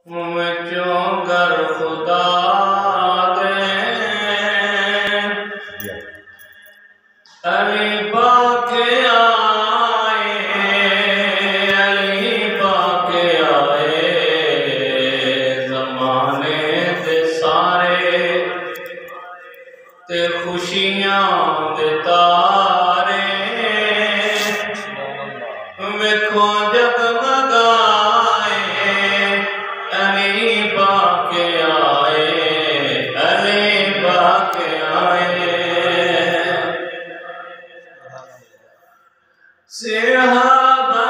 میں کیوں گر خدا دے علی پاک آئے، علی پاک آئے، زمانے دے سارے تے خوشیاں دے تارے ویکھو جگمگائے، علی پاک آئے، علی پاک آئے، صحابہ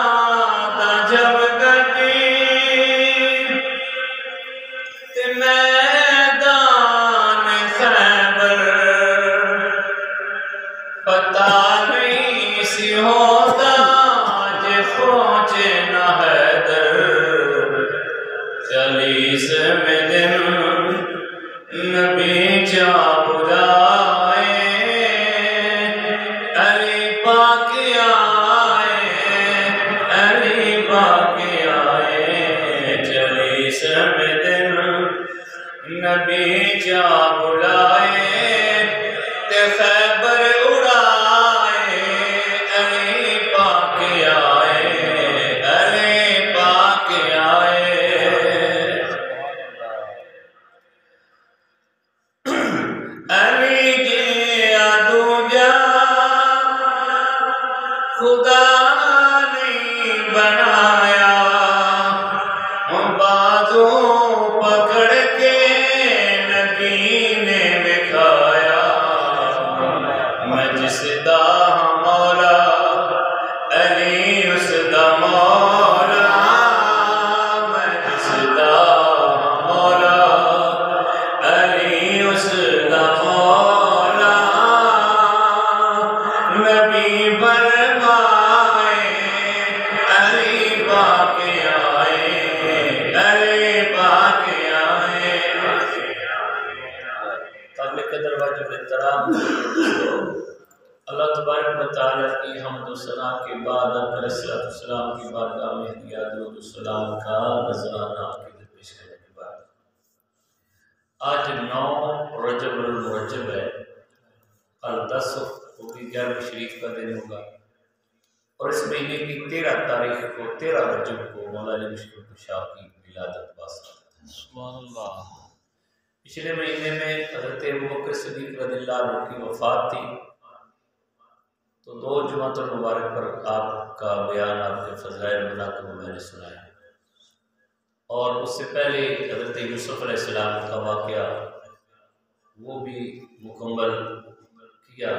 دا جب گٹی تے میدان خیبر پتہ نہیں سی ہوتا جے پہنچے نہ حیدر، چالیسویں دن نبی جا بلائے، علی پاک آئے، علی پاک آئے، چالیسویں دن نبی جا بلائے تے خیبر اڑائے، علی پاک آئے، علی پاک آئے، علی گیا دوجا خدا نہیں بنایا، بازو پکڑ کے نبی نے دکھایا، میں جس دا مولا علی اس دا مولا، میں جس دا مولا علی اس دا مولا، نبی فرمائے علی پاک آئے، علی پاک آئے۔ قابل قدر واجب احترام اللہ تبارک و تعالیٰ کی حمد و ثنا کے بعد آپ علیہ السلام کی بارگاہ میں ہدیہ درود و سلام کا نذرانہ آپ کی پیش کرنے کے بعد آج 9 رجب المرجب ہے، کل 10 کو بھی 11 شریف کا دن ہوگا، اور اس مہینے کی 13 تاریخ کو 13 رجب کو مولا علی مشکل کشا کی ولادت باسا۔ سبحان اللہ۔ پچھلے مہینے میں حضرت ابوبکر صدیق رضی اللہ عنہ کی وفات تھی، تو 2 جمعۃ المبارک پر آپ کا بیان آپ کے فضائل مناقب میں نے سنایا، اور اس سے پہلے حضرت یوسف علیہ السلام کا واقعہ وہ بھی مکمل کیا۔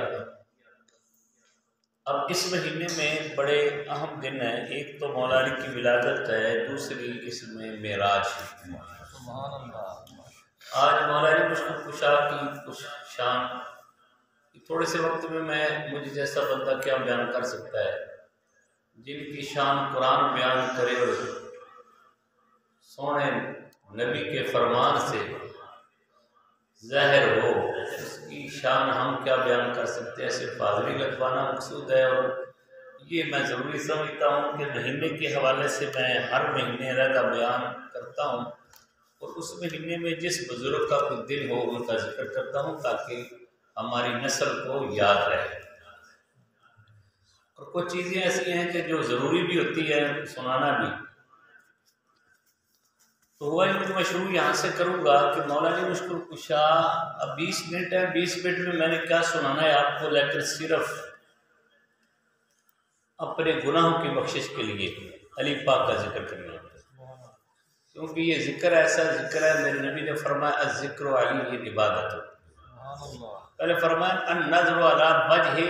اب اس مہینے میں بڑے اہم دن ہیں، ایک تو مولا علی کی ولادت ہے، دوسری اس میں معراج ہے۔ سبحان اللہ۔ آج مولا علی مشکل کشا کی کچھ شان تھوڑے سے وقت میں مجھے جیسا بندہ کیا بیان کر سکتا ہے، جن کی شان قرآن بیان کرے اور سونے نبی کے فرمان سے ظاہر ہو، اس کی شان ہم کیا بیان کر سکتے ہیں، صرف حاضری لگوانا مقصود ہے۔ اور یہ میں ضروری سمجھتا ہوں کہ مہینے کے حوالے سے میں ہر مہینے علیحدہ بیان کرتا ہوں، اور اس مہینے میں جس بزرگ کا کوئی دن ہو ان کا ذکر کرتا ہوں تاکہ ہماری نسل کو یاد رہے۔ اور کچھ چیزیں ایسی ہیں کہ جو ضروری بھی ہوتی ہے سنانا بھی، تو ہوا میں شروع یہاں سے کروں گا کہ مولا علی مشکل کشا، اب 20 منٹ ہے، 20 منٹ میں میں نے کیا سنانا ہے آپ کو، لیکن صرف اپنے گناہوں کی بخشش کے لیے علی پاک کا ذکر کرنا ہے، کیونکہ یہ ذکر ایسا ذکر ہے، میرے نبی نے فرمایا الذکر علی عبادت، پہلے فرمایا النظر علی وجہ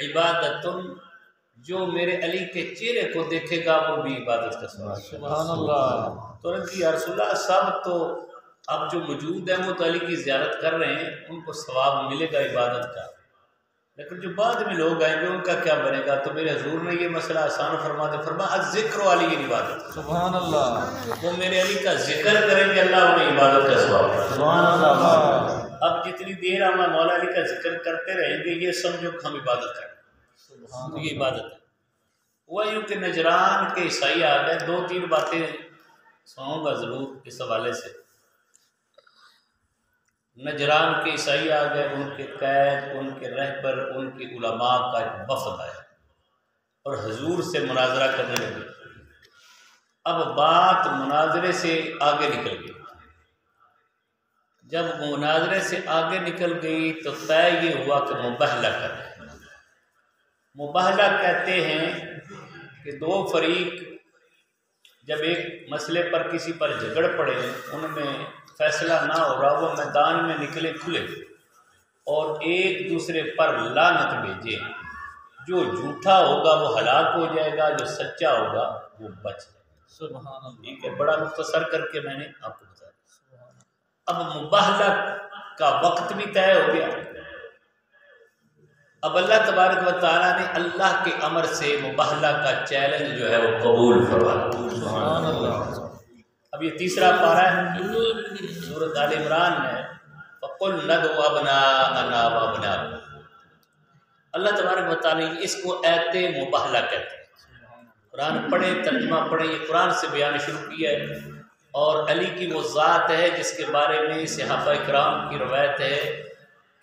عبادت، جو میرے علی کے چہرے کو دیکھے گا وہ بھی عبادت کا سبحان اللہ۔ تو یا رسول اللہ صاحب، تو اب جو موجود ہیں وہ تو علی کی زیارت کر رہے ہیں، ان کو ثواب ملے گا عبادت کا، لیکن جو بعد میں لوگ آئیں گے ان کا کیا بنے گا؟ تو میرے حضور نے یہ مسئلہ آسان فرما دے، فرمایا الذکر علی عبادت، سبحان اللہ، وہ میرے علی کا ذکر کریں گے اللہ انہیں عبادت کا ثواب، سبحان اللہ۔ اب جتنی دیر ہم مولا علی کا ذکر کرتے رہیں گے یہ سمجھو کہ ہم عبادت کریں، یہ عبادت ہے۔ ہوا یوں کہ نجران کے عیسائی آ گئے، 2-3 باتیں سناؤں گا ضرور اس حوالے سے۔ نجران کے عیسائی آ گئے، ان کے قید، ان کے رہبر، ان کے علماء کا ایک وفد آیا اور حضور سے مناظرہ کرنے لگے۔ اب بات مناظرے سے آگے نکل گئی۔ جب مناظرے سے آگے نکل گئی تو طے یہ ہوا کہ مباہلہ کریں۔ مباہلہ کہتے ہیں کہ دو فریق جب ایک مسئلے پر کسی پر جھگڑ پڑے، ان میں فیصلہ نہ ہو رہا، وہ میدان میں نکلے کھلے اور ایک دوسرے پر لعنت بھیجے۔ جو جھوٹا ہوگا وہ ہلاک ہو جائے گا، جو سچا ہوگا وہ بچ جائے گا۔ سبحان اللہ۔ ٹھیک ہے، بڑا مختصر کر کے میں نے آپ کو بتایا۔ اب مباہلہ کا وقت بھی طے ہو گیا۔ اب اللہ تبارک و تعالیٰ نے اللہ کے امر سے مباہلہ کا چیلنج جو ہے وہ قبول فرما لیا۔ سبحان اللہ۔ اب یہ تیسرا پارہ ہے سورۃ آل عمران میں، فَقُلْ نَدْعُ أَبْنَاءَنَا وَأَبْنَاءَكُمْ۔ اللہ تبارک و تعالیٰ اس کو ایت مباہلہ کہتے ہیں۔ قرآن پڑھے، ترجمہ پڑھے، یہ قرآن سے بیان شروع کیا ہے، اور علی کی وہ ذات ہے جس کے بارے میں صحابہ کرام کی روایت ہے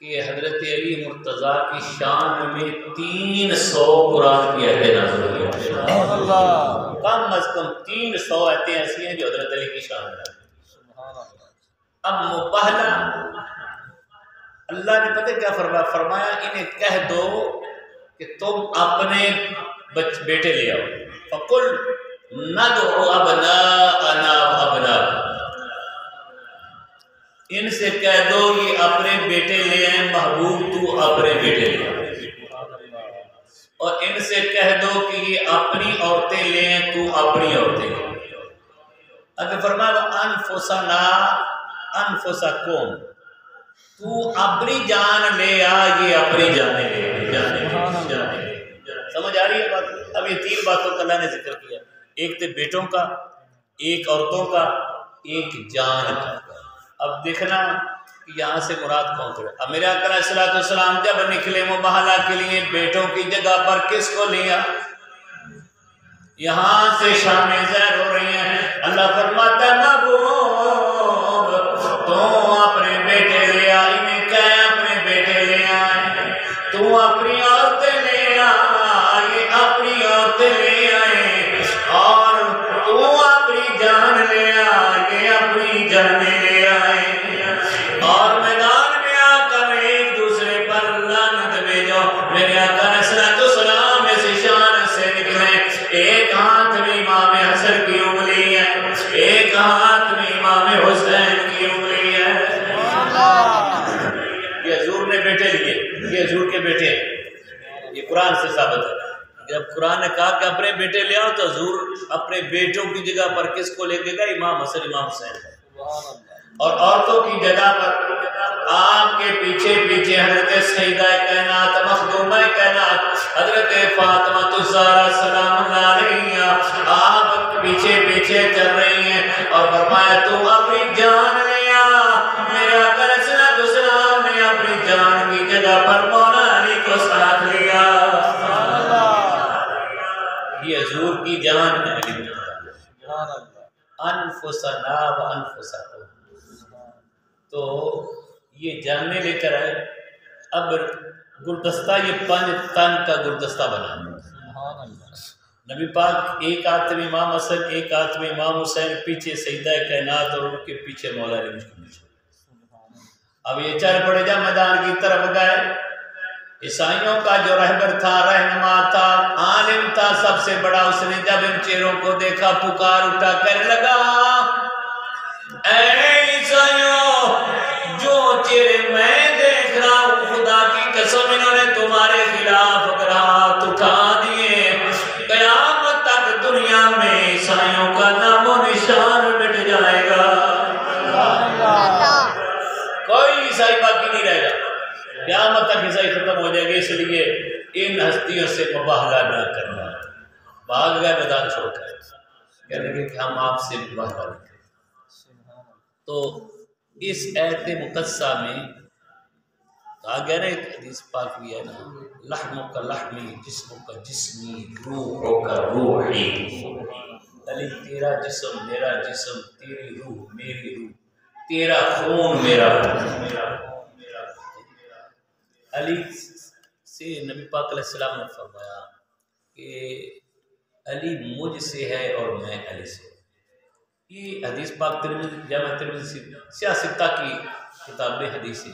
کہ حضرت علی مرتضیٰ کی شان میں 300 قرآن کی آیتیں نازل ہوئی ہیں۔ کم از کم 300 آیتیں ایسی ہیں جو حضرت علی کی شان میں ہیں۔ اب مباہلہ اللہ نے پتہ کیا فرمایا، انہیں کہہ دو کہ تم اپنے بیٹے لے آؤ۔ فَقُلْ نَدْعُ أَبْنَاءَنَا وَأَبْنَاءَكُمْ۔ ان سے کہہ دو یہ اپنے بیٹے لے آئیں، محبوب تو اپنے بیٹے لے آئیں، اور ان سے کہہ دو کہ یہ اپنی عورتیں لے آئیں، تو اپنی عورتیں لے آئیں۔ اگر فرمایا انفسنا انفسکم، تو اپنی جان لے آ، یہ اپنی جانیں لے جانے۔ سمجھ آ رہی ہے بات؟ اب یہ 3 باتوں کا اللہ نے ذکر کیا، ایک تھے بیٹوں کا، ایک عورتوں کا، ایک جان کا۔ اب دیکھنا کہ یہاں سے مراد کون کرے۔ اب میرے آقا علیہ السلام جب نکلے مباہلہ کے لیے، بیٹوں کی جگہ پر کس کو لیا؟ یہاں سے شام ظاہر ہو رہی ہیں۔ اللہ فرماتا ہے محبوب تو اپنے بیٹے لے آئے، انہیں کہے اپنے بیٹے لے آئے، تو اپنی عورتیں لے آئے، اپنی عورتیں لے آئے، اور تو اپنی جان لے آئے، اپنی جانیں لے آئے، اور میدان میں آ کر ایک دوسرے پر لعنت بھیجو۔ میرے آقا علیہ السلام اس شان سے نکلے، ایک ہاتھ میں امام حسن کی انگلی ہے، ایک ہاتھ میں امام حسین کی انگلی ہے۔ یہ حضور نے بیٹے لیے، یہ حضور کے بیٹے ہیں، یہ قرآن سے ثابت ہے۔ جب قرآن نے کہا کہ اپنے بیٹے لے آؤ، تو حضور اپنے بیٹوں کی جگہ پر کس کو لے کے گئے؟ امام حسن امام حسین۔ اور عورتوں کی جگہ پر آپ کے پیچھے پیچھے حضرت سیدہ کائنات مخدومہ کائنات حضرت فاطمہ الزہرا سلام اللہ علیہا، آپ پیچھے پیچھے چل رہی ہیں، اور فرمایا تو اپنی جان لے آ۔ میرے آقا علیہ السلام نے اپنی جان کی جگہ پر مولا علی کو ساتھ لیا۔ یہ حضور کی جان ہے، انفسنا و انفسکم۔ تو یہ جاننے لے کر آئے۔ اب گلدستہ یہ 5 تن کا گلدستہ بنا، نبی پاک ایک ہاتھ میں امام حسن، ایک ہاتھ میں امام حسین، پیچھے سیدہ کائنات اور ان کے پیچھے مولا علی مشکل۔ اب یہ چل پڑے جا میدان کی طرف گئے۔ عیسائیوں کا جو رہبر تھا، رہنما تھا، عالم تھا، سب سے بڑا، اس نے جب ان چہروں کو دیکھا پکار اٹھا کر لگا، اے عیسائیوں، جو چہرے میں دیکھ رہا ہوں، خدا کی قسم انہوں نے تمہارے خلاف اگر ہاتھ اٹھا دیے، قیامت تک دنیا میں عیسائیوں کا نام و نشان مٹ جائے گا، کوئی عیسائی باقی نہیں رہے گا، قیامت تک عیسائی ختم ہو جائے گا۔ اس لیے ان ہستیوں سے مباہلہ نہ کرنا۔ بھاگ گئے میدان چھوڑ کر، کہنے لگے کہ ہم آپ سے مباہلہ نہیں کریں۔ تو اس ایت مقدسہ میں کہا گیا نا، ایک حدیث پاک بھی ہے نا، لحموں کا لحمی، جسموں کا جسمی، روحوں کا روحی۔ علی تیرا جسم میرا جسم، تیری روح میری روح، تیرا خون میرا خون۔ علی سے نبی پاک علیہ السلام نے فرمایا کہ علی مجھ سے ہے اور میں علی سے ہوں۔ یہ حدیث پاک ترمذی جامع ترمذی سیاستہ کی کتاب میں حدیث ہے۔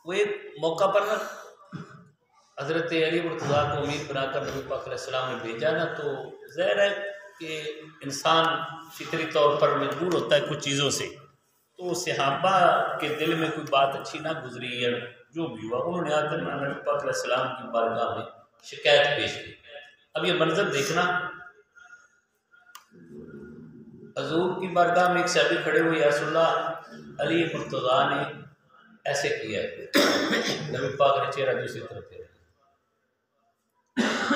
وہ ایک موقع پر نا حضرت علی مرتضیٰ کو امیر بنا کر نبی پاک علیہ السلام نے بھیجا نا، تو ظاہر ہے کہ انسان فطری طور پر مجبور ہوتا ہے کچھ چیزوں سے، تو صحابہ کے دل میں کوئی بات اچھی نہ گزری یا جو بھی ہوا، انہوں نے آ کر نبی پاک علیہ السلام کی بارگاہ میں شکایت پیش کی۔ اب یہ منظر دیکھنا، حضور کی بارگاہ میں ایک صحابی کھڑے ہوئے، یا رسول اللہ علی مرتضیٰ نے ایسے کیا ہے، نبی پاک نے چہرہ دوسری طرف پھیرا۔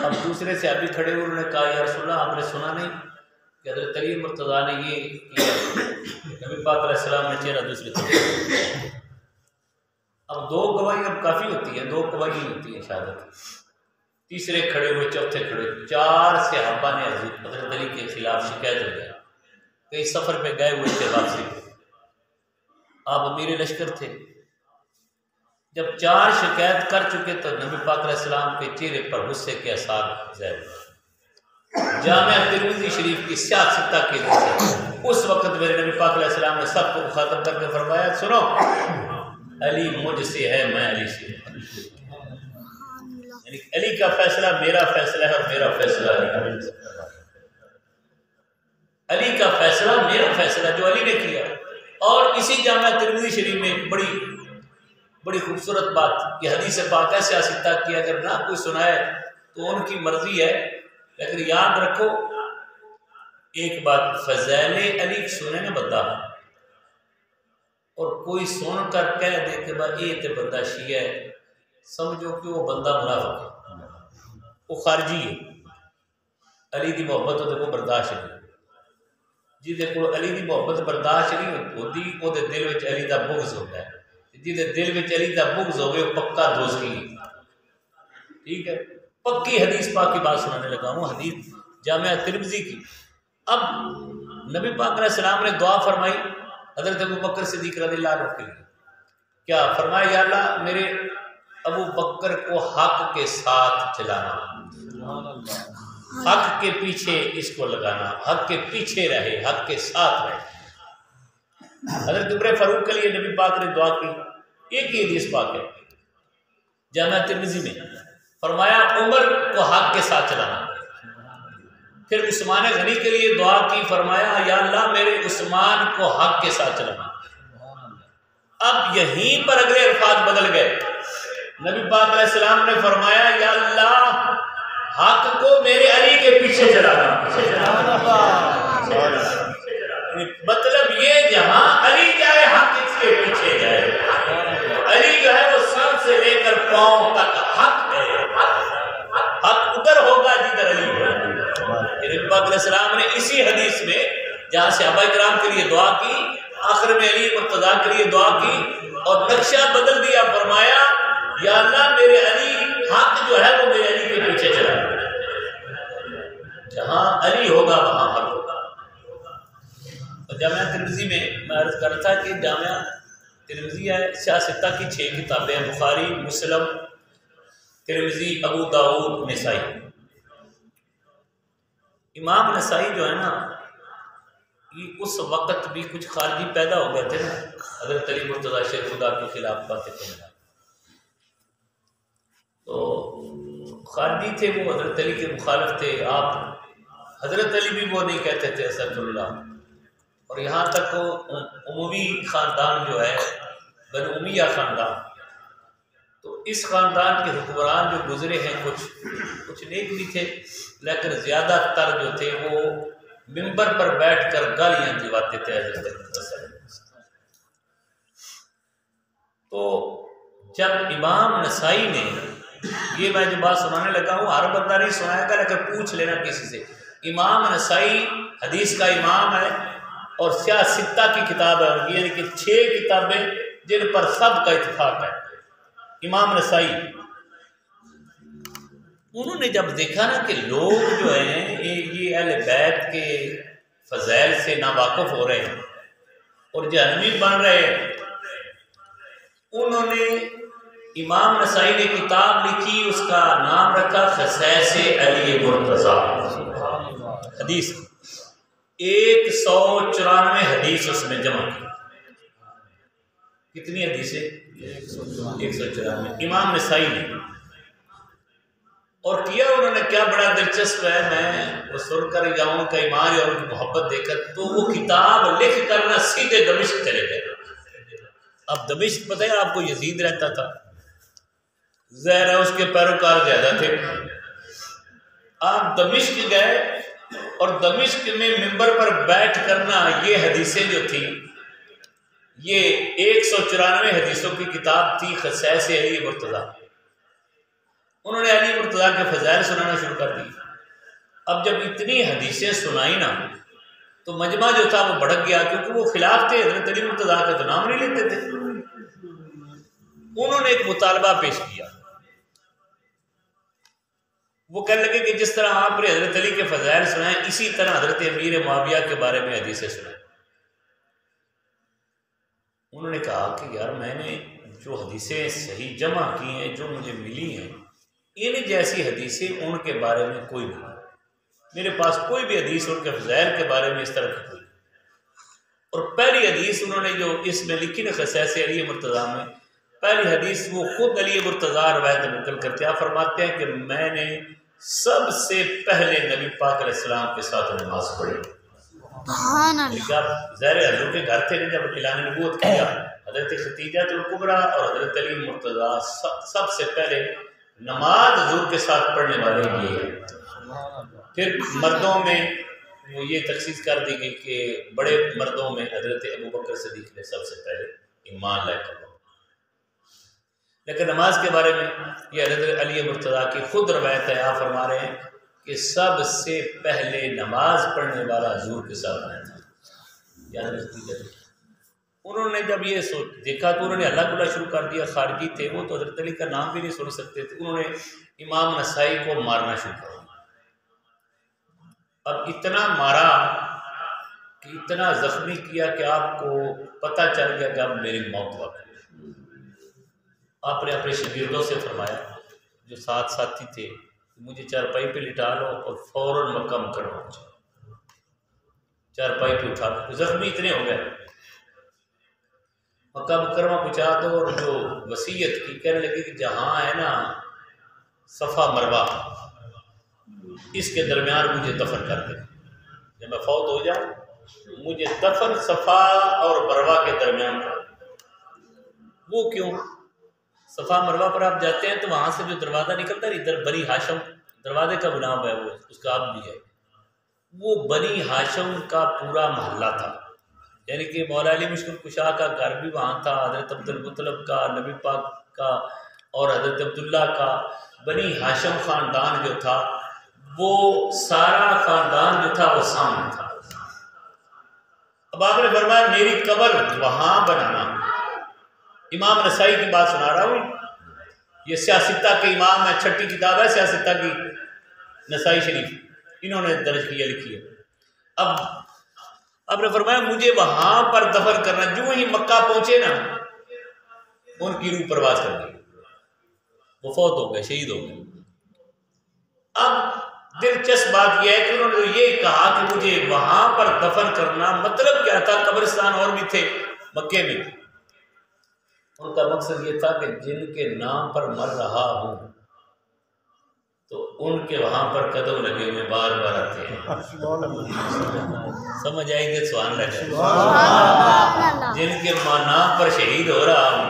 اب دوسرے صحابی کھڑے ہوئے، انہوں نے کہا یا رسول اللہ آپ نے سنا نہیں کہ حضرت علی مرتضیٰ نے یہ کیا؟ نبی پاک علیہ السلام نے چہرہ دوسری طرف۔ اب دو گواہی اب کافی ہوتی ہیں، دو گواہی ہوتی ہیں شہادت، تیسرے کھڑے ہوئے، چوتھے کھڑے ہوئے، 4 صحابہ نے حضرت علی کے خلاف شکایت ہو گیا۔ کئی سفر پہ گئے ہوئے تھے، واپسی پہ آپ امیر لشکر تھے، جب 4 شکایت کر چکے تو نبی پاک علیہ السلام کے چہرے پر غصے کے آثار ظاہر ہوئے۔ جامع ترمذی شریف کی سیاستہ کی حدیث ہے۔ اس وقت میرے نبی پاک علیہ السلام نے سب کو مخاطب کر کے فرمایا سنو، علی مجھ سے ہے میں علی سے ہوں۔ یعنی علی کا فیصلہ میرا فیصلہ ہے اور میرا فیصلہ علی کا فیصلہ ہے۔ علی کا فیصلہ میرا فیصلہ جو علی نے کیا۔ اور اسی جامع ترمذی شریف میں بڑی خوبصورت بات، یہ حدیث پاک ہے سیاستہ کی، اگر نہ کوئی سنائے تو ان کی مرضی ہے، لیکن یاد رکھو ایک بات، فضائل علی سنے نا بندہ، اور کوئی سن کر کہہ دے کہ بھائی یہ تو بندہ شیعہ ہے، سمجھو کہ وہ بندہ منافق ہے، وہ خارجی ہے، علی دی محبت وہ برداشت نہیں۔ جی دیکھو علی دی محبت برداشت نہیں ہوتی، وہ دل میں علی دا بغض ہوتا ہے، جی دل میں علی دا بغض ہوئے وہ پکا دوستی ہے۔ ٹھیک ہے، پکی حدیث پاک کی بات سنانے لگا ہوں، حدیث جامع ترمذی کی۔ اب نبی پاک علیہ السلام نے دعا فرمائی حضرت ابوبکر صدیق رضی اللہ عنہ کے لیے، کیا فرمایا یا اللہ میرے ابو بکر کو حق کے ساتھ چلانا، حق کے پیچھے اس کو لگانا، حق کے پیچھے رہے، حق کے ساتھ رہے۔ حضرت عمر فاروق کے لیے نبی پاک نے دعا کی، ایک ہی حدیث پاک ہے جامع ترمذی میں، فرمایا عمر کو حق کے ساتھ چلانا۔ پھر عثمان غنی کے لیے دعا کی، فرمایا یا اللہ میرے عثمان کو حق کے ساتھ چلانا۔ اب یہیں پر اگلے الفاظ بدل گئے، نبی پاک علیہ السلام نے فرمایا یا اللہ حق کو میرے علی کے پیچھے چلانا۔ مطلب یہ جہاں علی جائے حق اس کے پیچھے جائے، علی جو ہے وہ سر سے لے کر پاؤں تک حق ہے، حق ادھر ہوگا جدھر علی ہے۔ نبی پاک علیہ السلام نے اسی حدیث میں جہاں صحابہ کرام کے لیے دعا کی، آخر میں علی مرتضیٰ کے لیے دعا کی اور نقشہ بدل دیا، فرمایا یا اللہ میرے علی حق جو ہے وہ میرے علی کے پیچھے چلا، جہاں علی ہوگا وہاں حق ہوگا۔ جامعہ ترمذی میں میں عرض کر رہا تھا کہ جامعہ ترمذی ہے سیاستہ کی 6 کتابیں ہیں، بخاری، مسلم، ترمذی، ابو داؤد، نسائی۔ امام نسائی جو ہے نا، یہ اس وقت بھی کچھ خارجی پیدا ہو گئے تھے نا، حضرت علی مرتضیٰ شیر خدا کے خلاف باتیں کرنا، تو خارجی تھے وہ، حضرت علی کے مخالف تھے۔ آپ حضرت علی بھی وہ نہیں کہتے تھے استغفر اللہ، اور یہاں تک اموی خاندان جو ہے، بنو امیہ خاندان، تو اس خاندان کے حکمران جو گزرے ہیں کچھ نیک بھی تھے، لیکن زیادہ تر جو تھے وہ منبر پر بیٹھ کر گالیاں دلواتے تھے حضرت علی۔ تو جب امام نسائی نے یہ، میں جو بات سنانے لگا ہوں ہر بندہ نہیں سنائے گا، لیکن پوچھ لینا کسی سے، امام نسائی حدیث کا امام ہے اور سیاستہ کی کتاب ہے، یعنی کہ 6 کتابیں جن پر سب کا اتفاق ہے۔ امام نسائی انہوں نے جب دیکھا نا کہ لوگ جو ہیں یہ اہل بیت کے فضائل سے ناواقف ہو رہے ہیں اور جہنمی بن رہے ہیں، انہوں نے امام نسائی نے کتاب لکھی، اس کا نام رکھا خصائص علی مرتضیٰ۔ حدیث 194 حدیث اس میں جمع کی۔ کتنی حدیثیں؟ 194 امام نسائی نے۔ اور کیا انہوں نے کیا بڑا دلچسپ ہے، میں وہ سن کر یا ان کا ایمان اور ان کی محبت دے کر، تو وہ کتاب لکھ کر نہ سیدھے دمشق چلے گئے۔ اب دمشق پتہ ہے آپ کو یزید رہتا تھا، ظاہر ہے اس کے پیروکار زیادہ تھے۔ آپ دمشق گئے اور دمشق میں منبر پر بیٹھ کرنا، یہ حدیثیں جو تھیں، یہ 194 حدیثوں کی کتاب تھی خصائص علی مرتضیٰ۔ انہوں نے علی مرتضیٰ کے فضائل سنانا شروع کر دی۔ اب جب اتنی حدیثیں سنائی نا تو مجمع جو تھا وہ بھڑک گیا، کیونکہ وہ خلاف تھے، حضرت علی مرتضیٰ کا تو نام نہیں لیتے تھے۔ انہوں نے ایک مطالبہ پیش کیا، وہ کہنے لگے کہ جس طرح آپ نے حضرت علی کے فضائل سنائیں، اسی طرح حضرت امیر معاویہ کے بارے میں حدیثیں سنائیں۔ انہوں نے کہا کہ یار میں نے جو حدیثیں صحیح جمع کی ہیں، جو مجھے ملی ہیں، ان جیسی حدیثیں ان کے بارے میں کوئی نہیں، میرے پاس کوئی بھی حدیث ان کے فضائل کے بارے میں اس طرح کی کوئی۔ اور پہلی حدیث انہوں نے جو اس میں لکھی نا خصائص علی مرتضیٰ میں، پہلی حدیث وہ خود علی مرتضیٰ روایت نقل کرتے ہیں، فرماتے ہیں کہ میں نے سب سے پہلے نبی پاک علیہ السلام کے ساتھ نماز پڑھی۔ ظاہر حضور کے گھر تھے جب اعلان نبوت کیا، حضرت ختیجہ الکبریٰ اور حضرت علی مرتضیٰ سب سے پہلے نماز حضور کے ساتھ پڑھنے والے یہ ہیں۔ پھر مردوں میں وہ یہ تخصیص کر دی گئی کہ بڑے مردوں میں حضرت ابوبکر صدیق نے سب سے پہلے ایمان لائے کرنا۔ لیکن نماز کے بارے میں یہ حضرت علی مرتضیٰ کی خود روایت ہے، آپ فرما رہے ہیں کہ سب سے پہلے نماز پڑھنے والا حضور کے ساتھ آیا تھا۔ انہوں نے جب یہ دیکھا تو انہوں نے اللہ تعالیٰ شروع کر دیا، خارجی تھے وہ تو حضرت علی کا نام بھی نہیں سن سکتے تھے، انہوں نے امام نسائی کو مارنا شروع کر دیا۔ اب اتنا مارا کہ اتنا زخمی کیا کہ آپ کو پتہ چل گیا کہ اب میری موت واقع ہے۔ آپ نے اپنے شاگردوں سے فرمایا جو ساتھ ساتھی تھے، مجھے چارپائی پہ لٹا لو اور فوراً مکہ مکرمہ پہنچا۔ چارپائی پہ اٹھا دو، زخمی اتنے ہو گئے، مکہ مکرمہ پہنچا دو، اور جو وصیت کی کہنے لگے کہ جہاں ہے نا صفا مروہ، اس کے درمیان مجھے دفن کر دیں، جب میں فوت ہو جاؤں مجھے دفن صفا اور مروہ کے درمیان کر دیں۔ وہ کیوں؟ صفا مروہ پر آپ جاتے ہیں تو وہاں سے جو دروازہ نکلتا ہے ادھر بنی ہاشم دروازے کا نام ہے، وہ اس کا اب بھی ہے، وہ بنی ہاشم کا پورا محلہ تھا، یعنی کہ مولا علی مشکل کشا کا گھر بھی وہاں تھا، حضرت عبد المطلب کا، نبی پاک کا اور حضرت عبداللہ کا، بنی ہاشم خاندان جو تھا وہ سارا خاندان جو تھا وہ سامنے تھا۔ اب آپ نے فرمایا میری قبر وہاں بنانا۔ امام نسائی کی بات سنا رہا ہوں، یہ سیاستہ کے امام ہے، چھٹی کتاب ہے سیاستہ کی نسائی شریف، انہوں نے درج کیا لکھی ہے۔ اب آپ نے فرمایا مجھے وہاں پر دفن کرنا، جو ہی مکہ پہنچے نا ان کی روح پرواز کر گئی، وہ فوت ہو گئے، شہید ہو گئے۔ اب دلچسپ بات یہ ہے کہ انہوں نے یہ کہا کہ مجھے وہاں پر دفن کرنا، مطلب کیا تھا؟ قبرستان اور بھی تھے مکے میں، ان کا مقصد یہ تھا کہ جن کے نام پر مر رہا ہوں تو ان کے وہاں پر قدم لگے ہوئے بار بار آتے ہیں۔ سمجھ آئی کہ سبحان اللہ، جن کے نام پر شہید ہو رہا ہوں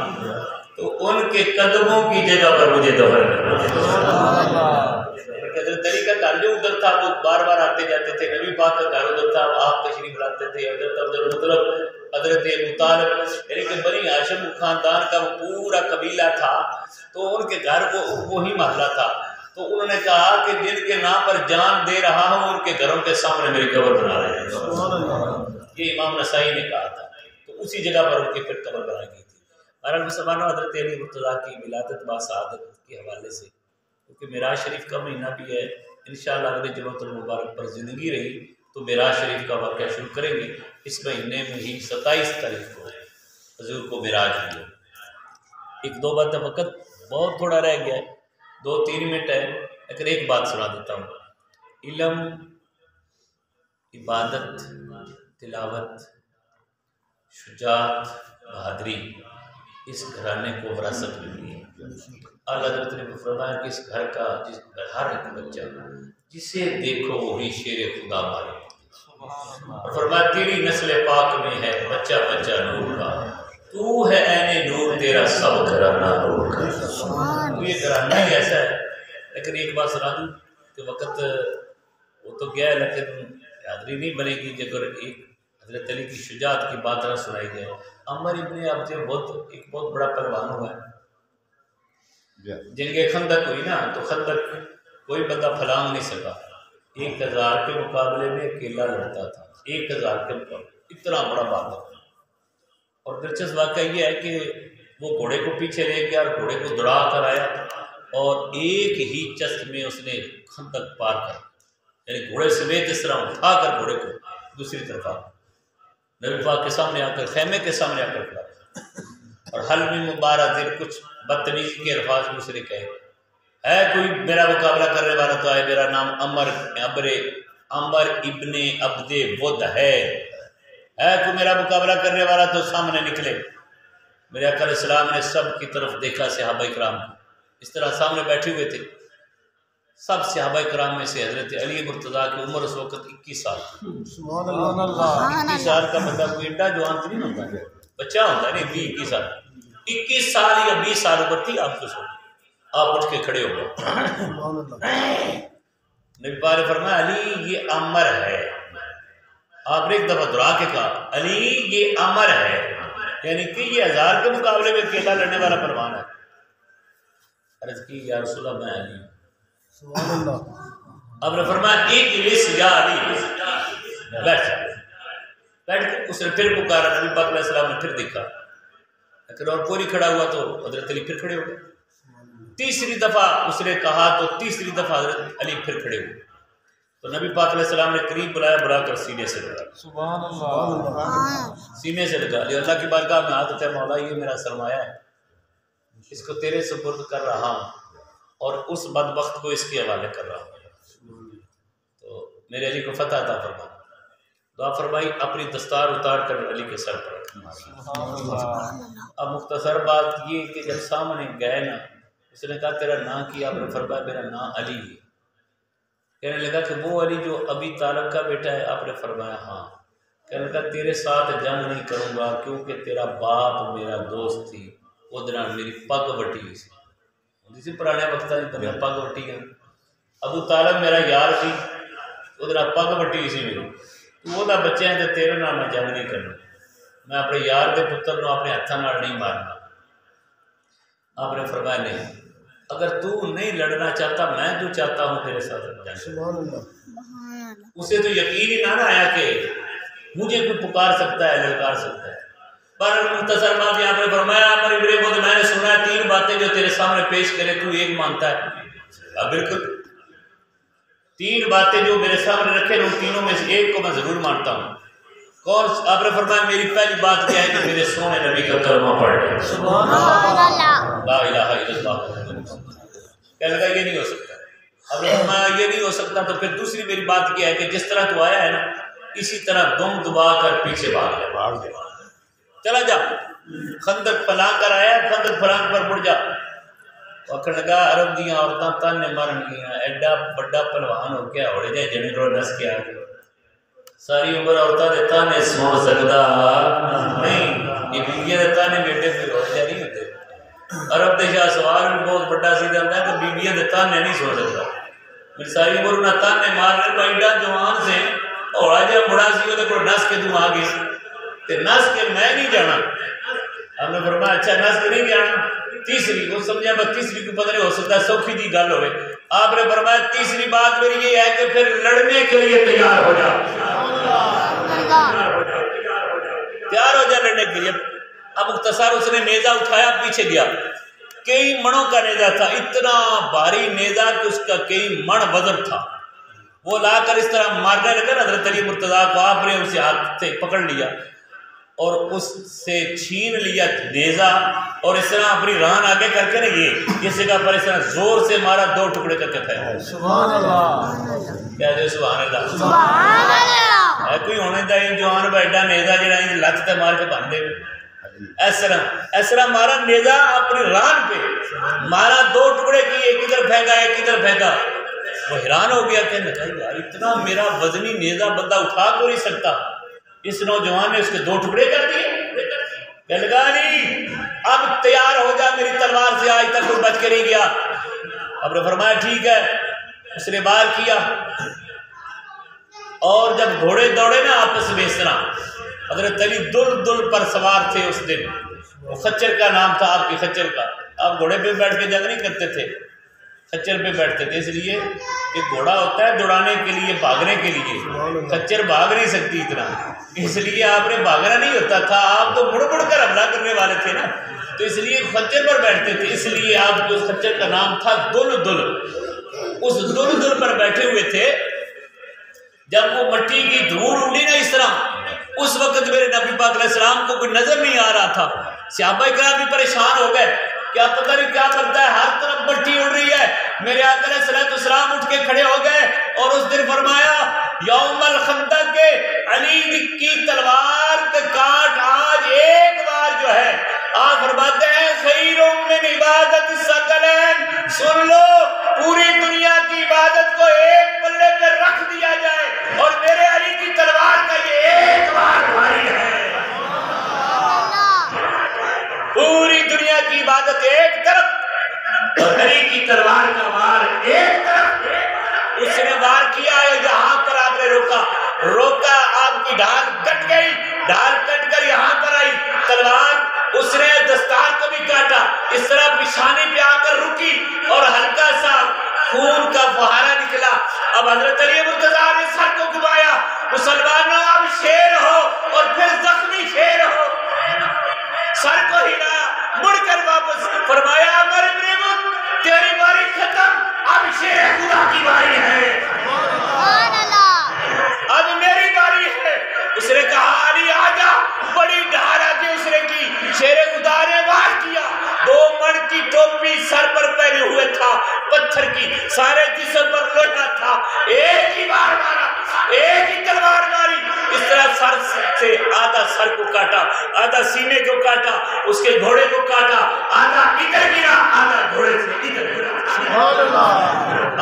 تو ان کے قدموں کی جگہ پر مجھے دفن کرنا۔ حضرت علی کا گھر جو ادھر تھا وہ بار بار آتے جاتے تھے، نبی پاک کا گھر ادھر تھا، آپ تشریف لاتے تھے، حضرت عبد المطلب، حضرت ابو طالب، یعنی کہ بنی ہاشم خاندان کا وہ پورا قبیلہ تھا، تو ان کے گھر وہی محلہ تھا۔ تو انہوں نے کہا کہ جن کے نام پر جان دے رہا ہوں ان کے گھروں کے سامنے میری قبر بنا رہے ہیں، یہ امام نسائی نے کہا تھا، تو اسی جگہ پر ان کی پھر قبر بنائی گئی تھی۔ بہرحال مسلمانوں، حضرت علی مرتضیٰ کی ولادت با سعادت کے حوالے سے کیونکہ معراج شریف کا مہینہ بھی ہے، انشاءاللہ اگلے جمعۃ المبارک پر زندگی رہی تو معراج شریف کا واقعہ شروع کریں گے۔ اس مہینے میں ہی 27 تاریخ کو حضور کو معراج ہوئی۔ ایک دو باتیں، وقت بہت تھوڑا رہ گیا ہے، 2-3 منٹ ہے، لیکن ایک بات سنا دیتا ہوں۔ علم، عبادت، تلاوت، شجاعت، بہادری اس گھرانے کو وراثت ملی ہے۔ اعلیٰ حضرت نے فرمایا کہ اس گھر کا ہر ایک بچہ جسے دیکھو وہی شیر خدا مارے، اور فرمایا تیری نسل پاک میں ہے بچہ بچہ نور کا، تو ہے عین نور تیرا سب گھرانہ نور کا۔ تو یہ گھرانہ ہی ایسا ہے۔ لیکن ایک بات سنا دوں کہ وقت وہ تو گیا ہے، لیکن حاضری نہیں بنے گی اگر ایک حضرت علی کی شجاعت کی بات نہ سنائی جائے۔ عمر ابن عبد ایک بہت بڑا پہلوان ہوا ہے۔ جنگ خندق ہوئی نا تو خندق کوئی بندہ پھلانگ نہیں سکا، 1000 کے مقابلے میں اکیلا لڑتا تھا، 1000 کے مقابلے، اتنا بڑا بہادر۔ اور دلچسپ واقعہ یہ ہے کہ وہ گھوڑے کو پیچھے لے گیا اور گھوڑے کو دوڑا کر آیا اور ایک ہی چست میں اس نے خندق پار کر، یعنی گھوڑے سمیت اس طرح اٹھا کر گھوڑے کو دوسری طرف آ نبی پاک کے سامنے آ کر، خیمے کے سامنے آ کر کھڑا، اور حل میں مبارک دیر کچھ بدتمیزی کے الفاظ میں اس نے کہے، ہے کوئی میرا مقابلہ کرنے والا تو آئے، میرا نام عمر ابن عبد ود ہے کوئی میرا مقابلہ کرنے والا تو سامنے نکلے۔ میرے آقا علیہ السلام نے سب کی طرف دیکھا، صحابہ کرام اس طرح سامنے بیٹھے ہوئے تھے۔ سب صحابہ کرام میں سے حضرت علی مرتضیٰ کی عمر اس وقت 21 سال، 21 سال کا بندہ کوئی ایڈا جوان تو نہیں ہوتا، بچہ ہوتا ہے، نہیں 21 سال، 21 سال یا 20 سال عمر تھی آپ کو سو، آپ اٹھ کے کھڑے ہو گئے۔ نبی پاک نے فرمایا علی یہ عمر ہے، آپ نے ایک دفعہ دعا کے کہا علی یہ عمر ہے، یعنی کہ یہ 1000 کے مقابلے میں اکیلا لڑنے والا پروان ہے۔ عرض کی یا رسول اللہ میں علی ہوں۔ اب نے فرمایا ایک جلس یا علی، بیٹھ کے اس نے پھر پکارا، نبی پاک علیہ السلام نے پھر دیکھا، لیکن اور کوئی نہیں کھڑا ہوا تو حضرت علی پھر کھڑے ہو گئے۔ تیسری دفعہ اس نے کہا تو تیسری دفعہ حضرت علی پھر کھڑے ہوئے، تو نبی پاک علیہ السلام نے قریب بلایا، بلا کر سینے سے لگا، سبحان اللہ، سینے سے لگا لیا، اللہ کی بارگاہ میں ہاتھ اٹھائے، مولا یہ میرا سرمایہ ہے، اس کو تیرے سپرد کر رہا ہوں اور اس بدبخت کو اس کے حوالے کر رہا ہوں، تو میرے علی کو فتح عطا فرما۔ دعا فرمائی، اپنی دستار اتار کر علی کے سر پر رکھا۔ اب مختصر بات یہ کہ جب سامنے گئے نا، اس نے کہا تیرا نام کیا؟ آپ نے فرمایا میرا نام علی ہے۔ کہنے لگا کہ وہ علی جو ابی طالب کا بیٹا ہے؟ آپ نے فرمایا ہاں۔ کہنے لگا تیرے ساتھ جنگ نہیں کروں گا کیونکہ تیرا باپ میرا دوست تھی، وہ دن میری پگ وٹی ہوئی سی، جسے پرانے وقت میں پگ وٹی گئی، ابو طالب میرا یار سی، وہ دن پگ وٹی ہوئی سی میری، تو وہ بچے ہیں تو تیرے نام میں جنگ نہیں کرنا، میں اپنے یار کے پتر نو اپنے ہاتھوں نال نہیں مارنا۔ آپ نے فرمایا نہیں، اگر تو نہیں لڑنا چاہتا میں تو چاہتا ہوں تیرے ساتھ جنگ۔ اسے تو یقین ہی نہ آیا کہ مجھے کوئی پکار سکتا ہے، للکار سکتا ہے۔ پر مختصر بات یہاں پہ فرمایا عمر ابن ابی، میں نے سنا ہے 3 باتیں جو تیرے سامنے پیش کرے تو ایک مانتا ہے؟ بالکل، 3 باتیں جو میرے سامنے رکھے ان تینوں میں سے ایک کو میں ضرور مانتا ہوں۔ کون؟ آپ نے فرمایا میری پہلی بات کیا ہے کہ میرے سونے نبی کا کلمہ پڑھ، سبحان اللہ، لا الہ الا اللہ۔ کہنے لگا یہ نہیں ہو سکتا۔ اب نے فرمایا یہ نہیں ہو سکتا تو پھر دوسری میری بات کیا ہے کہ جس طرح تو آیا ہے نا اسی طرح دم دبا کر پیچھے بھاگ جا، چلا جا، خندق پھلانگ کر آیا، خندق پھلانگ پر مڑ جا۔ وقت لگا عرب دیاں عورتاں تانے مارن گیاں، ایڈا بڑا پہلوان ہو گیا ہوڑے جائے جنے کو نس کے آ گیا، ساری عمر عورتاں دے تانے سن سکدا نہیں، یہ بیویاں دے تانے بیٹے پھر ہوڑے جائے نہیں ہوتے۔ عرب دے شاہ سوار بھی بہت بڑا سی جانتا ہے کہ بیویاں دے تانے نہیں سن سکتا، میری ساری عمر انہیں تانے مار رہے تو ایڈا جوان سے ہوڑا جائے بڑا سی وہ کو نس کے تو آ گئی، تے نس کے میں نہیں جانا۔ ہم نے فرمایا اچھا نس کے نہیں جانا۔ تیسری وہ سمجھا میں تیسری کو پتہ نہیں ہو سکتا سوکھی جی گل ہوئے۔ آپ نے فرمایا تیسری بات میری یہ ہے کہ پھر لڑنے کے لیے تیار ہو جا، تیار ہو جا لڑنے کے لیے۔ اب مختصر اس نے نیزہ اٹھایا پیچھے گیا، کئی منوں کا نیزہ تھا، اتنا بھاری نیزہ کہ اس کا کئی من وزن تھا. وہ لا کر اس طرح مارنے لگا نا حضرت علی مرتضیٰ کو، آپ نے اسے ہاتھ سے پکڑ لیا اور اس سے چھین لیا نیزہ اور اس طرح اپنی ران آگے کر کے نا یہ جگہ پر اس طرح زور سے مارا، 2 ٹکڑے کر کے کھایا. سبحان اللہ. کہہ دے سبحان اللہ. سبحان اللہ. ہے کوئی ہونے دا یہ جوان بیٹا نیزہ جڑا ہے لت تے مار کے بن دے. اس طرح مارا نیزہ اپنی ران پہ مارا، 2 ٹکڑے کی، ایک ادھر پھینکا ایک ادھر پھینکا. وہ حیران ہو گیا، کہنے لگا یار اتنا میرا وزنی نیزہ بندہ اٹھا کو نہیں سکتا. اس نوجوان نے اس کے 2 ٹکڑے کر دیے. کہنے لگا نہیں اب تیار ہو جا میری تلوار سے، آج تک کوئی بچ کے نہیں گیا. اب نے فرمایا ٹھیک ہے. اس نے وار کیا اور جب گھوڑے دوڑے نا آپس میں اس طرح، حضرت علی دل پر سوار تھے اس دن. وہ خچر کا نام تھا آپ کی، خچر کا. آپ گھوڑے پہ بیٹھ کے جنگ نہیں کرتے تھے، خچر پہ بیٹھتے تھے، اس لیے کہ گھوڑا ہوتا ہے دوڑانے کے لیے، بھاگنے کے لیے. خچر بھاگ نہیں سکتی اتنا، اس لیے آپ نے بھاگنا نہیں ہوتا تھا، آپ تو مڑ مڑ کر حملہ کرنے والے تھے نا، تو اس لیے خچر پر بیٹھتے تھے. اس لیے آپ کے اس خچر کا نام تھا دل. اس دل پر بیٹھے ہوئے تھے. جب وہ مٹی کی دھوڑ اڑی نا اس طرح، اس وقت میرے نبی پاک علیہ السلام کو کوئی نظر نہیں آ رہا تھا. صحابہ کرام بھی پریشان ہو گئے، کیا پتہ نہیں کیا کرتا ہے، ہر طرف مٹی اڑ رہی ہے. میرے آقا علیہ السلام اٹھ کے کھڑے ہو گئے اور اس دن فرمایا یوم الخندق کے علی کی تلوار کے کاٹ آج ایک بار جو ہے، آپ فرماتے ہیں خیر من عبادت الثقلین. سن لو پوری دنیا کی عبادت کو ایک پلے پہ رکھ دیا جائے اور میرے علی کی تلوار کا یہ ایک بار بھاری ہے. پوری دنیا کی عبادت ایک طرف اور علی کی تلوار کا وار ایک طرف. اس نے وار کیا ہے، یہاں پر آپ نے روکا، آپ کی ڈھال کٹ گئی، ڈھال کٹ کر یہاں پر آئی تلوار. اس نے دستار کو بھی کاٹا، اس طرح پیشانی پہ آ کر رکی اور ہلکا سا خون کا فہارا نکلا. اب حضرت علی مرتضیٰ نے سر کو گھمایا، مسلمانوں اب شیر ہو اور پھر زخمی شیر ہو. سر کو ہلایا، مڑ کر واپس فرمایا عمر ابن مت تیری باری ختم، اب شیر خدا کی باری ہے، اب میری باری ہے. اس نے کہا علی آجا، بڑی ڈھال آگے اس نے کی. شیر خدا نے وار کیا، 2 من کی ٹوپی سر پر پہنے ہوئے تھا، پتھر کی، سارے جسم پر لوٹا تھا. ایک ہی بار مارا، ایک ہی تلوار ماری. اس طرح سر سے آدھا سر کو کاٹا، آدھا سینے کو کاٹا، اس کے گھوڑے کو کاٹا، آدھا ادھر گرا، آدھا گھوڑے سے ادھر گرا. سبحان اللہ.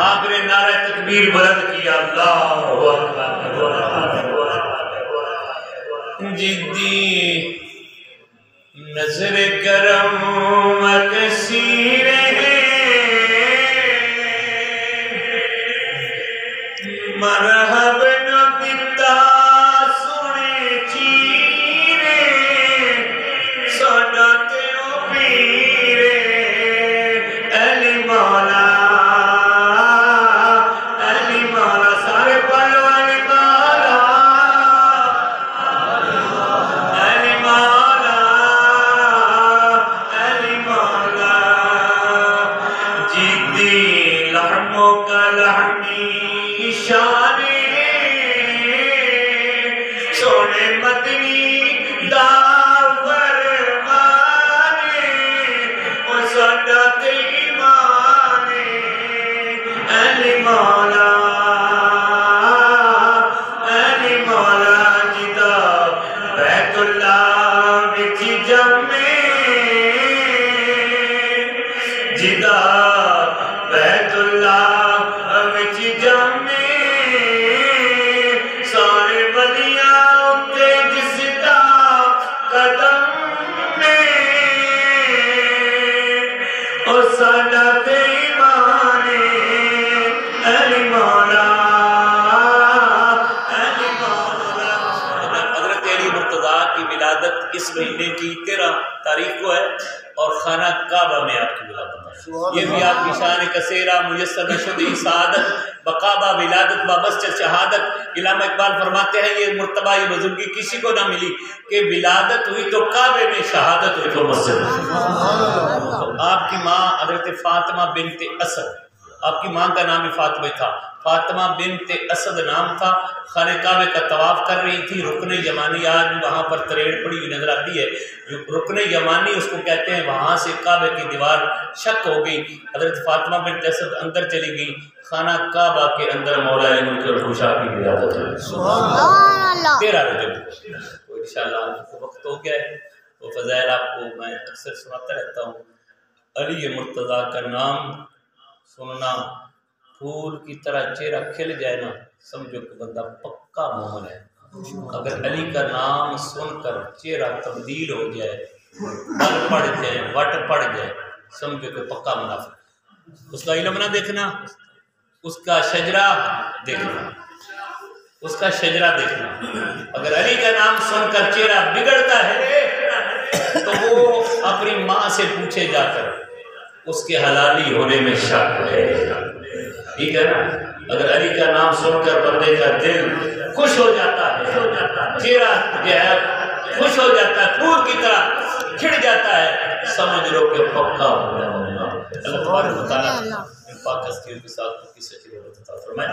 آپ نے نعرہ تکبیر بلند کیا، اللہ اکبر. جدی نظر کرم کثیر ہے، مرحب نبتا سنے چیرے، سوڈا تیو پیرے علی مولا، علی مولا. سارے پڑھو علی مولا، علی مولا، علی مولا. جدی لحموں کا لحمی شانے، سونے مدنی داور مانے، اور صدت ایمانے علی مولا، علی مولا. جدا بیت اللہ وچ جمے، جدا بیت اللہ وچ جمے، سارے ولیاں اتے جس دا قدم میں، اور ساڈا تے ایمان علی مولا، علی مولا. حضرت علی مرتضیٰ کی ولادت اس مہینے کی 13 تاریخ کو ہے اور خانہ کعبہ میں آپ کی ولادت ہے. یہ بھی آپ کی شان کثیرہ میسر نشد سعادت بقابہ ولادت با مسجد شہادت. علامہ اقبال فرماتے ہیں یہ مرتبہ یہ بزرگی کسی کو نہ ملی کہ ولادت ہوئی تو کعبے میں، شہادت ہوئی تو مسجد میں۔ آپ کی ماں حضرت فاطمہ بنت اسد، آپ کی ماں کا نام بھی فاطمہ تھا، فاطمہ بنت اسد نام تھا، خانہ کعبے کا طواف کر رہی تھی۔ رکن یمانی آج وہاں پر تریڑ پڑی ہوئی نظر آتی ہے، رکن یمانی اس کو کہتے ہیں، وہاں سے کعبے کی دیوار شک ہو گئی، حضرت فاطمہ بنت اسد اندر چلی گئی، خانہ کعبہ کے اندر مولا ملک الخشا کی ولادت ہوئی۔ سبحان اللہ 13 رجب تو انشاءاللہ آج کو وقت ہو گیا ہے، وہ فضائل آپ کو میں اکثر سناتا رہتا ہوں۔ علی مرتضیٰ کا نام سننا پھول کی طرح چہرہ کھل جائے نا، سمجھو کہ بندہ پکا مومن ہے۔ اگر علی کا نام سن کر چہرہ تبدیل ہو جائے، بل پڑ جائے، وٹ پڑ جائے، سمجھو کہ پکا منافق۔ اس کا علم نہ دیکھنا، اس کا شجرہ دیکھنا، اس کا شجرہ دیکھنا۔ اگر علی کا نام سن کر چہرہ بگڑتا ہے تو وہ اپنی ماں سے پوچھے جا کر، اس کے حلالی ہونے میں شک ہے، ٹھیک ہے نا؟ اگر علی کا نام سن کر بندے کا دل خوش ہو جاتا ہے، چہرہ جو ہے خوش ہو جاتا ہے، پھول کی طرح کھڑ جاتا ہے، سمجھ لو کہ پکا ہو گیا ہوگا۔ اللہ تبارک و تعالیٰ ان پاک ہستیوں کے ساتھ کی سچی محبت عطا فرمائے۔